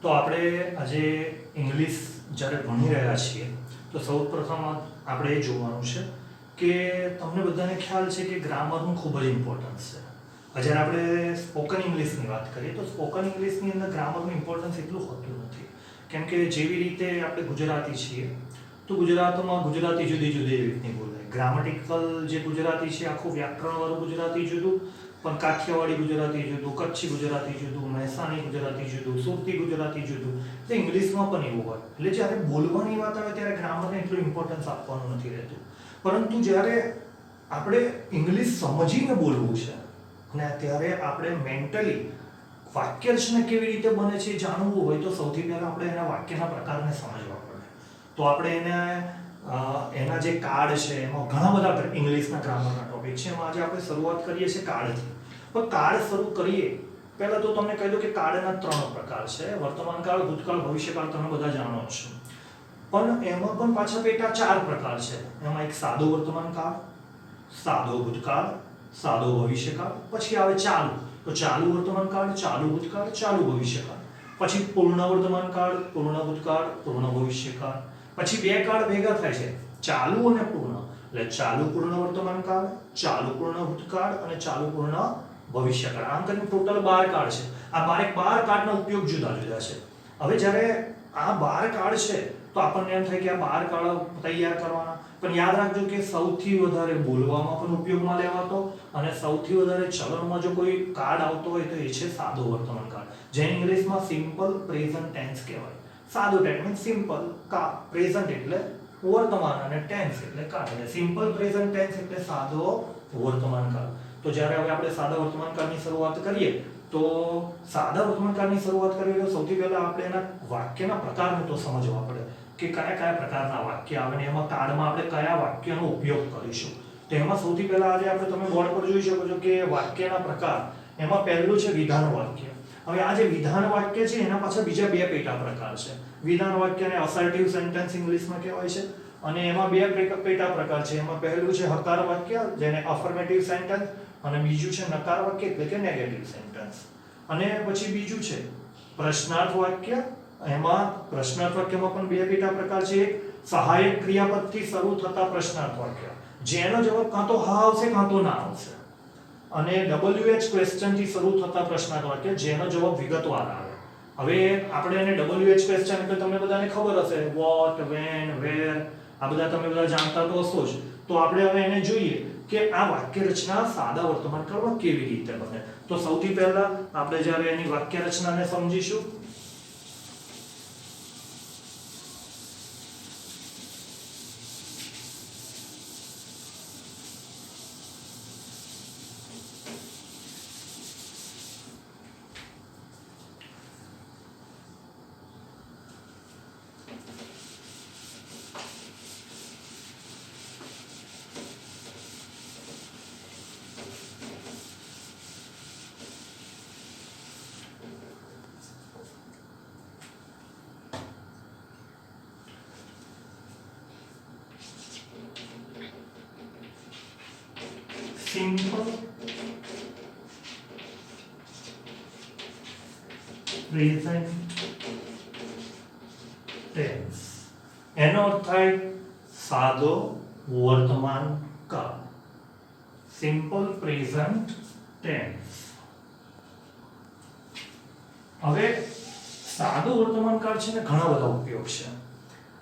તો આપણે આજે ઇંગ્લિશ જ્યારે ભણી રહ્યા છીએ તો સૌપ્રથમ આપણે એ જોવાનું છે કે તમને બધાને ખ્યાલ છે કે ગ્રામરનું ખૂબ જ ઇમ્પોર્ટન્સ છે. જ્યારે આપણે સ્પોકન ઇંગ્લિશની વાત કરીએ તો સ્પોકન ઇંગ્લિશની અંદર ગ્રામરનું ઇમ્પોર્ટન્સ એટલું હોતું નથી. કેમ કે જેવી રીતે આપણે ગુજરાતી છીએ તો ગુજરાતમાં ગુજરાતી જુદી જુદી એવી રીતની બોલાય. ગ્રામેટિકલ જે ગુજરાતી છે આખું વ્યાકરણવાળું ગુજરાતી જુદું, પણ કાઠિયાવાડી ગુજરાતી જુદું, કચ્છી ગુજરાતી જુદું, મહેસાણી ગુજરાતી જુદું, સુરતી ગુજરાતી જુદું. તો ઇંગ્લિશમાં પણ એવું હોય. એટલે જ્યારે બોલવાની વાત આવે ત્યારે ગ્રામરને એટલું ઇમ્પોર્ટન્સ આપવાનું નથી રહેતું. પરંતુ જ્યારે આપણે ઇંગ્લિશ સમજીને બોલવું છે અને ત્યારે આપણે મેન્ટલી વાક્ય રચના કેવી રીતે બને છે એ જાણવું હોય તો સૌથી પહેલાં આપણે એના વાક્યના પ્રકારને સમજવા પડે. તો આપણે એના જે કાર્ડ છે એમાં ઘણા બધા ઇંગ્લિશના ગ્રામરના ટોપિક છે. એમાં આજે આપણે શરૂઆત કરીએ છીએ કાર્ડથી. પણ કાર્ડ શરૂ કરીએ પહેલાં તો તમને કહી દઉં કે કાર્ડના 3 પ્રકાર છે: વર્તમાન કાળ, ભૂતકાળ, ભવિષ્યકાળ. તમે બધા જાણો જ છો. પણ એમાં પણ પાછા પેટા 4 પ્રકાર છે. એમાં એક સાદો વર્તમાન કાળ, સાદો ભૂતકાળ, સાદો ભવિષ્યકાળ, પછી આવે ચાલુ. તો ચાલુ વર્તમાન કાળ, ચાલુ ભૂતકાળ, ચાલુ ભવિષ્યકાળ. પછી પૂર્ણ વર્તમાન કાળ, પૂર્ણ ભૂતકાળ, પૂર્ણ ભવિષ્યકાળ. પછી 2 કાળ ભેગા થાય છે, ચાલુ અને પૂર્ણ. એટલે ચાલુ પૂર્ણ વર્તમાન કાળ, ચાલુ પૂર્ણ ભૂતકાળ અને ચાલુ પૂર્ણ ભવિષ્યકાળ. આમ કરીને ટોટલ 12 કાળ છે. આ 12 કાળના ઉપયોગ જુદા જુદા છે. હવે જ્યારે આ 12 કાળ છે તો આપણને એમ થાય કે આ 12 કાળ તૈયાર કરવાના. પણ યાદ રાખજો કે સૌથી વધારે બોલવામાં પણ ઉપયોગમાં લેવાતો અને સૌથી વધારે ચલણમાં જો કોઈ કાર્ડ આવતો હોય તો એ છે સાદો વર્તમાન કાળ, જે ઇંગ્લિશમાં સિમ્પલ પ્રેઝન્ટ ટેન્સ કહેવાય. સાદો ટેન્સ મીન્સ સિમ્પલ, પ્રેઝન્ટ એટલે વર્તમાન અને ટેન્સ એટલે કાળ. એટલે સિમ્પલ પ્રેઝન્ટ ટેન્સ એટલે સાદો વર્તમાન કાળ. તો જ્યારે હવે આપણે સાદા વર્તમાન કાળની શરૂઆત કરીએ તો સાદા વર્તમાન કાળની શરૂઆત કરીએ તો સૌથી પહેલા આપણે એના વાક્યના પ્રકારને તો સમજવા પડે કે કયા કયા પ્રકારના વાક્ય આવે ને એમાં કાર્ડમાં આપણે કયા વાક્યનો ઉપયોગ કરીશું. તો એમાં સૌથી પહેલા આજે આપણે તમે બોર્ડ પર જોઈ શકો છો કે વાક્યના પ્રકાર. એમાં પહેલું છે વિધાન વાક્ય. હવે આ જે વિધાન વાક્ય છે એના પાછળ બીજા 2 પેટા પ્રકાર છે. વિધાન વાક્યને અસર્ટિવ સેન્ટેન્સ ઇંગ્લિશમાં કહેવાય છે અને એમાં 2 પેટા પ્રકાર છે. એમાં પહેલું છે હકાર વાક્ય જેને અફર્મેટિવ સેન્ટેન્સ અને બીજું છે નકાર વાક્ય એટલે કે નેગેટિવ સેન્ટેન્સ. અને પછી બીજું છે પ્રશ્નાર્થ વાક્ય. એમાં પ્રશ્નાર્થ વાક્યમાં પણ 2 પેટા પ્રકાર છે. એક સહાયક ક્રિયાપદથી શરૂ થતા પ્રશ્નાર્થ વાક્ય જેનો જવાબ કાં તો હા આવશે કાં તો ના આવશે. અને WH ક્વેશ્ચન થી શરૂ થતા પ્રશ્નાર્થ વાક્ય જેનો જવાબ વિગતવાર આવે. હવે આપણે એને WH ક્વેશ્ચન એટલે તમને બધાને ખબર હશે, વોટ, વેન, વેર, આ બધા તમે બધા જાણતા તો હશો જ. તો આપણે હવે એને જોઈએ કે આ વાક્ય રચના સાદા વર્તમાન કાળમાં કેવી રીતે બને. તો સૌથી પહેલા આપણે જ્યારે એની વાક્ય રચનાને સમજીશું. સિમ્પલ પ્રેઝન્ટ ટેન્સ એનો અર્થ થાય સાદો વર્તમાન કાળ. Simple present tense. હવે સાદો વર્તમાન કાળ છે ને ઘણા બધા ઉપયોગ છે.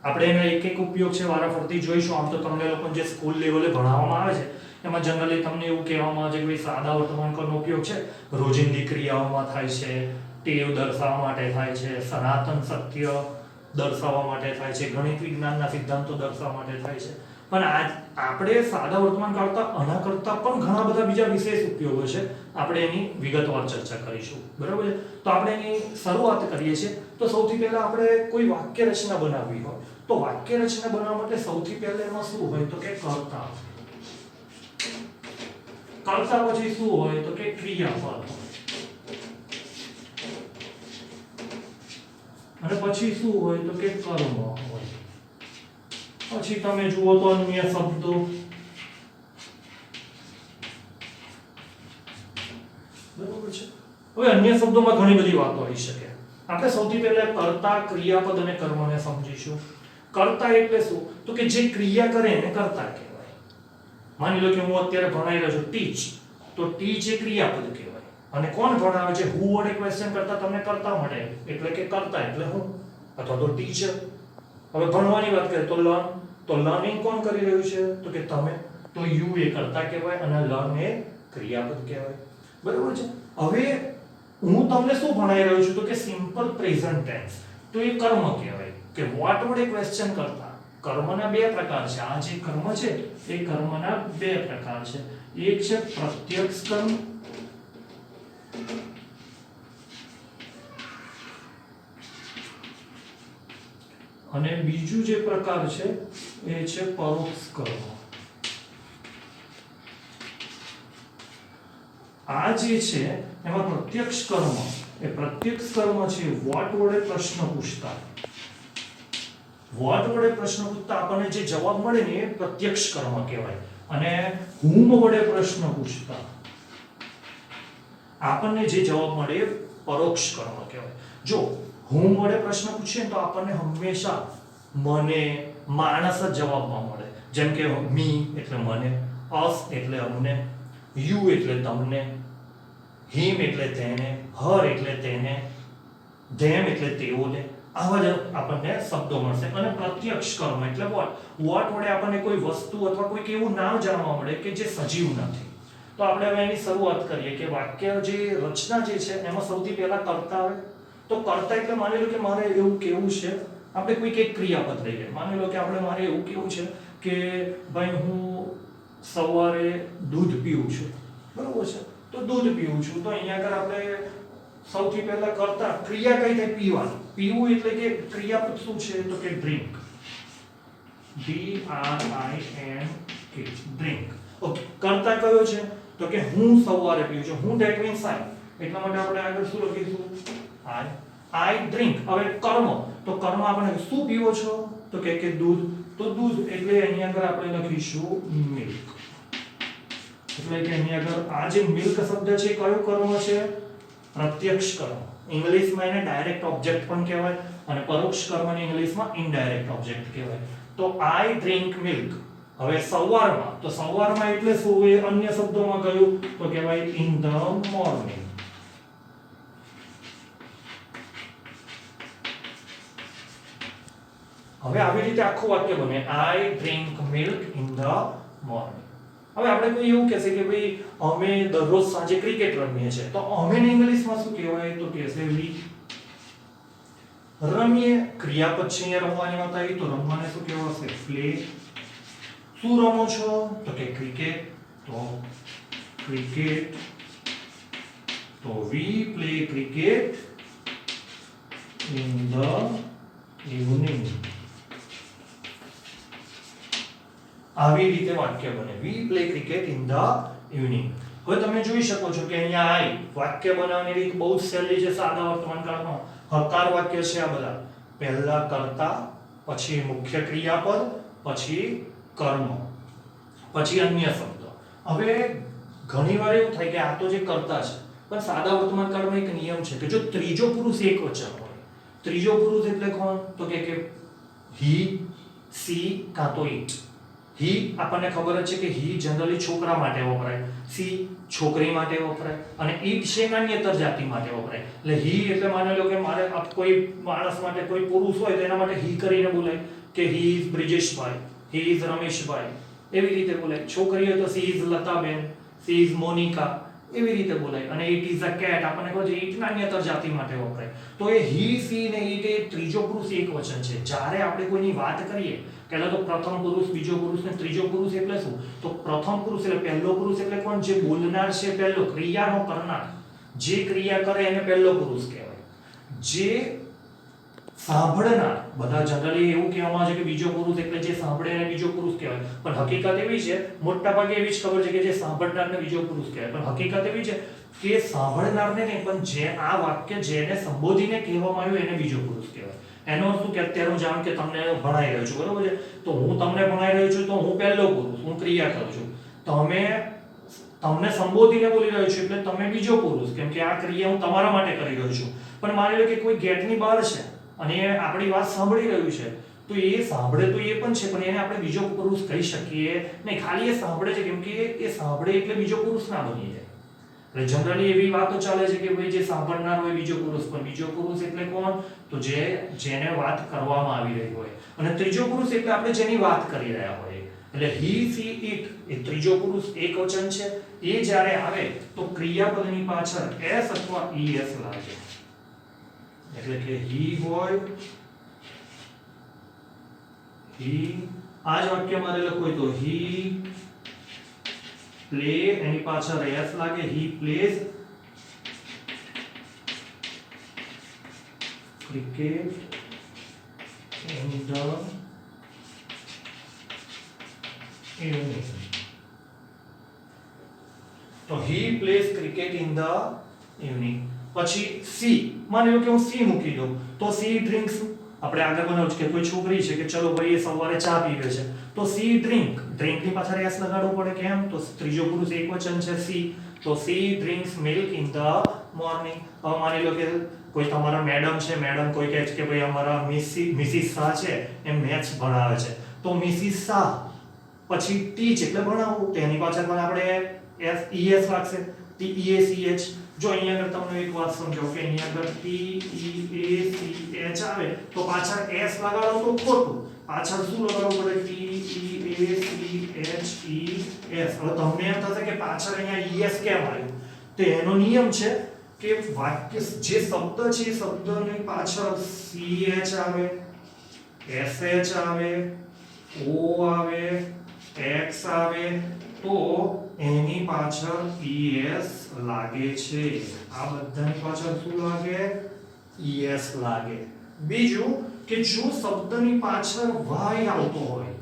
આપણે એના એક ઉપયોગ છે વારાફરતી જોઈશું. આમ તો તમને લોકો જે સ્કૂલ લેવલે ભણાવવામાં આવે છે એમાં જનરલી તમને એવું કહેવામાં આવે છે કે સાદા વર્તમાન કાળનો ઉપયોગ છે રોજિંદી ક્રિયાઓમાં થાય છે, ટેવ દર્શાવવા માટે થાય છે, સનાતન સત્ય દર્શાવવા માટે થાય છે, ગણિત વિજ્ઞાનના સિદ્ધાંતો દર્શાવવા માટે થાય છે. પણ આપણે સાદા વર્તમાન કાળતા આના કરતાં પણ ઘણા બધા બીજા વિશેષ ઉપયોગો છે. આપણે એની વિગતવાર ચર્ચા કરીશું. બરાબર છે? તો આપણે એની શરૂઆત કરીએ છીએ. તો સૌથી પહેલા આપણે કોઈ વાક્ય રચના બનાવવી હોય તો વાક્ય રચના બનાવવા માટે સૌથી પહેલા એમાં શું હોય તો કે કર્તા. કર્તા પછી શું હોય તો કે ક્રિયાપદ. અને પછી શું હોય તો કે કર્મ હોય. પછી તમે જુઓ તો અન્ય શબ્દો. બરાબર છે? હવે અન્ય શબ્દોમાં ઘણી બધી વાતો આવી શકે. આપણે સૌથી પહેલા કર્તા, ક્રિયાપદ અને કર્મને સમજીશું. કર્તા એટલે શું? તો કે જે ક્રિયા કરે એને કર્તા કહેવાય. માની લો કે હું અત્યારે ભણાઈ રહ્યો છું ટીચ, તો ટીચ એ ક્રિયાપદ કહેવાય. અને કોણ ભણાવે છે? હુ વડે ક્વેશ્ચન કરતા તમને કર્તા મળે એટલે કે કર્તા એટલે હું અથવા તો ટીચર. હવે ભણવાની વાત કરીએ તો લર્ન, તો લર્નિંગ કોણ કરી રહ્યું છે? તો કે તમે. તો યુ એ કર્તા કહેવાય અને લર્ન એ ક્રિયાપદ કહેવાય. બરાબર છે. હવે હું તમને શું ભણાઈ રહ્યો છું? તો કે સિમ્પલ પ્રેઝન્ટ ટેન્સ. તો એ કર્મ કહેવાય કે વોટ વડે ક્વેશ્ચન કરતા. કર્મના બે પ્રકાર છે. આ જે કર્મ છે એ કર્મના બે પ્રકાર છે. એક છે પ્રત્યક્ષ કર્મ અને બીજું જે પ્રકાર છે એ છે પરોક્ષ કર્મ. આ જે છે એમાં પ્રત્યક્ષ કર્મ એ પ્રત્યક્ષ કર્મ છે વોટ વડે પ્રશ્ન પૂછતા. વોટ વડે પ્રશ્ન પૂછતા આપણને જે જવાબ મળે ને એ પ્રત્યક્ષ કર્મ કહેવાય. અને whom વડે પ્રશ્ન પૂછતા આપણને જે જવાબ મળે એ પરોક્ષ કર્મ કહેવાય. જો whom વડે પ્રશ્ન પૂછીએ તો આપણને હંમેશા મને, માણસ જ જવાબમાં મળે. જેમ કે મી એટલે મને, us એટલે અમને, you એટલે તમને, him એટલે તેને, her એટલે તેને, them એટલે તેઓને. આવા જ આપણને શબ્દો મળશે. અને પ્રત્યક્ષ કર્મ એટલે વોટ વડે આપણને કોઈ વસ્તુ અથવા કોઈક એવું નામ જાણવા મળે કે જે સજીવ નથી. તો આપણે હવે એની શરૂઆત કરીએ કે વાક્ય જે રચના જે છે એમાં સૌથી પહેલા કર્તા આવે. તો કર્તા એટલે માની લો કે મારે એવું કેવું છે, આપણે કોઈક એક ક્રિયાપદ લઈએ. માની લો કે મારે એવું કેવું છે કે ભાઈ હું સવારે દૂધ પીઉં છું. બરોબર છે. તો દૂધ પીઉં છું. તો અહીંયા આગળ આપણે સૌથી પહેલા કર્તા ક્રિયા કઈ થાય? પીવાનું. પીવું એટલે કે ક્રિયાપદ શું છે? તો કે ડ્રિંક. DRINK drink. ઓકે. કર્તા કયો છે? તો કે હું સવારે પીઉં છું. હું ધેટ મીન્સ I. એટલા માટે આપણે આગળ શું લખીશું? I drink. હવે કર્મ, તો કર્મ આપણે શું પીવો છો? તો કે દૂધ. તો દૂધ એટલે અહીંયા આગળ આપણે લખીશું મિલ્ક. એટલે કે અહીંયા આગળ આ જે મિલ્ક શબ્દ છે કયો કર્મ છે? પ્રત્યક્ષ કર્મ. ઇંગ્લિશમાં એને ડાયરેક્ટ ઓબ્જેક્ટ પણ કહેવાય અને પરોક્ષ કર્મને ઇંગ્લિશમાં ઇનડાયરેક્ટ ઓબ્જેક્ટ કહેવાય. તો I drink milk. હવે સવારમાં, તો સવારમાં એટલે શું? એ અન્ય શબ્દોમાં કયું? તો કહેવાય in the morning. હવે આવી રીતે આખું વાક્ય બને I drink milk in the morning. હવે આપણે કોઈ એવું કહેશે કે ભાઈ અમે દરરોજ સાંજે ક્રિકેટ રમીએ છીએ. તો અમે ને ઇંગ્લિશમાં શું કહેવાય? તો કહેશે we. રમીએ ક્રિયાપદ છે અહીંયા રમવાની વાત આવી તો રમવાને શું કહેવાશે? play. શું રમો છો? તો કે ક્રિકેટ. તો ક્રિકેટ. તો we play cricket in the evening. આવી રીતે વાક્ય બને. We play cricket in the evening. હવે તમે જોઈ શકો છો કે અહીંયા I વાક્ય બનાવવાની રીત બહુ જ સહેલી છે. સાદા વર્તમાનકાળમાં હકાર વાક્ય છે આ બધા. પહેલા કર્તા, પછી મુખ્ય ક્રિયાપદ, પછી કર્મ, પછી અન્ય શબ્દ. હવે ઘણીવાર એવું થાય કે આ તો જે કર્તા છે, પણ સાદા વર્તમાનકાળમાં એક નિયમ છે કે જો ત્રીજો પુરુષ એકવચન હોય. ત્રીજો પુરુષ એટલે કોણ? તો કે he, she કાં તો it. he આપણને ખબર જ છે કે he જનરલી છોકરા માટે વપરાય, she છોકરી માટે વપરાય અને it છે નાન્યતર જાતિ માટે વપરાય. એટલે he એટલે માની લો કે મારે કોઈ માણસ માટે કોઈ પુરુષ હોય તો એના માટે he કરીને બોલાય કે he is Brijeshbhai, he is Rameshbhai, એવી રીતે બોલાય. છોકરી હોય તો she is Lataben, she is Monika, એવી રીતે બોલાય. અને it is a cat આપણને ખબર છે it નાન્યતર જાતિ માટે વપરાય. તો એ he, she ને it એ ત્રીજો પુરુષ એકવચન છે. જ્યારે આપણે કોઈની વાત કરીએ પહેલા તો પ્રથમ પુરુષ, બીજો પુરુષ ને ત્રીજો પુરુષ એટલે શું? તો પ્રથમ પુરુષ એટલે પહેલો પુરુષ એટલે કોણ? જે બોલનાર છે પહેલો, ક્રિયાનો કરનાર, જે ક્રિયા કરે એને પહેલો પુરુષ કહેવાય. જે સાંભળનાર, બધા જનરલી એવું કહેવામાં આવે છે કે બીજો પુરુષ એટલે જે સાંભળે એને બીજો પુરુષ કહેવાય. પણ હકીકત એવી છે, મોટા ભાગે એવી જ ખબર છે કે જે સાંભળનારને બીજો પુરુષ કહેવાય. પણ હકીકત એવી છે કે સાંભળનારને નહીં, પણ જે આ વાક્ય જેને સંબોધીને કહેવામાં આવ્યું એને બીજો પુરુષ કહેવાય. એનો અર્થ શું કે અત્યારે હું જાણ કે તમને ભણાઈ રહ્યો છું, બરોબર છે? તો હું તમને ભણાઈ રહ્યો છું તો હું પહેલો પુરુષ, હું ક્રિયા કરું છું. તમને સંબોધીને બોલી રહ્યો છું એટલે તમે બીજો પુરુષ, કેમ કે આ ક્રિયા હું તમારા માટે કરી રહ્યો છું. પણ માની લો કે કોઈ ગેટની બહાર છે અને એ આપણી વાત સાંભળી રહ્યું છે, તો એ સાંભળે તો એ પણ છે, પણ એને આપણે બીજો પુરુષ કહી શકીએ નહીં. ખાલી એ સાંભળે છે, કેમ કે એ સાંભળે એટલે બીજો પુરુષ ના બની જાય. એટલે જનરલી એવી વાતો ચાલે છે કે ભાઈ જે સાંભળનાર હોય બીજો પુરુષ, પણ બીજો પુરુષ એટલે કોણ? તો જેને વાત કરવામાં આવી રહી હોય. અને ત્રીજો પુરુષ એટલે આપણે જેની વાત કરી રહ્યા હોઈએ. એટલે હી, સી, ઇટ એ ત્રીજો પુરુષ એકવચન છે. એ જ્યારે આવે તો ક્રિયાપદની પાછળ એસ અથવા ઈએસ લાગે. એટલે કે હી હોય, હી, આ જ વાક્ય મારે લખવું હોય તો હી પ્લે, એની પાછળ એસ લાગે, he plays cricket in the evening. તો he plays cricket in the evening. પછી સી, માની લો કે હું સી મૂકી દઉં તો સી ડ્રિંક્સ. આપણે આગળ બનાવ્યું છે કે કોઈ છોકરી છે કે ચલો ભાઈ એ સવારે ચા પીવે છે, તો સી ડ્રિંક, ડ્રિંકની પાછળ એસ લગાડવું પડે. કેમ? તો ત્રીજો પુરુષ એકવચન છે સી, તો C drinks milk in the morning. હવે માની લો કે કોઈ તમારા મેડમ છે, મેડમ કોઈ કહે છે કે ભાઈ અમારા મિસિસ શાહ છે એ મેથ્સ ભણાવે છે, તો મિસિસ શાહ પછી ટીચ એટલે ભણાવવું, તો એની પાછળ પણ આપણે એસ ઈએસ લાગશે, TEACH. જો અહીંયા આગળ તમને એક વાત સમજો કે અહીંયા આગળ TEACH આવે તો પાછળ S લગાડો તો ખોટું, પાછળ શું લગાડવું પડે? TEACHES. હવે તમને એમ થશે કે પાછળ અહીંયા ES કેમ આવ્યું? તો એનો નિયમ છે કે વાક્ય જે શબ્દ છે એ શબ્દની પાછળ CH આવે, SH આવે, O આવે, X આવે, તો એની પાછળ ES લાગે છે. આ બધાની પાછળ શું લાગે? ES લાગે. બીજું કે જો શબ્દની પાછળ y આવતો હોય,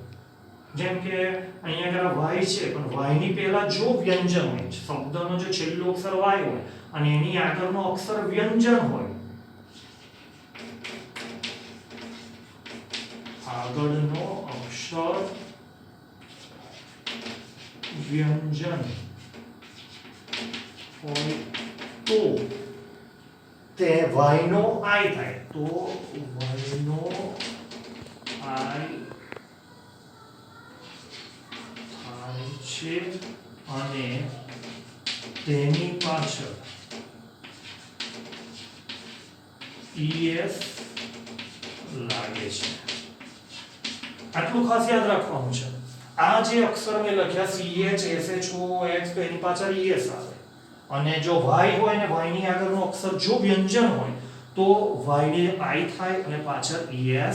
જેમ કે અહીંયા આગળ y છે પણ y ની પહેલા જો વ્યંજન હોય, શબ્દનો જો છેલ્લો અક્ષર y હોય અને એની આગળનો અક્ષર વ્યંજન હોય, આગળનો અક્ષર વ્યંજન હોય તો તે y નો i થાય, તો y નો i થાય છે અને તેની પાછળ es લાગે છે. આટલું ખાસ યાદ રાખવાનું છે. આ જે અક્ષર મેં લખ્યા CH, SH, O, X, તો એની પાછળ ES આવે. અને જો y હોય ને y ની આગળનો અક્ષર જો વ્યંજન હોય તો y ને i થાય અને પાછળ ES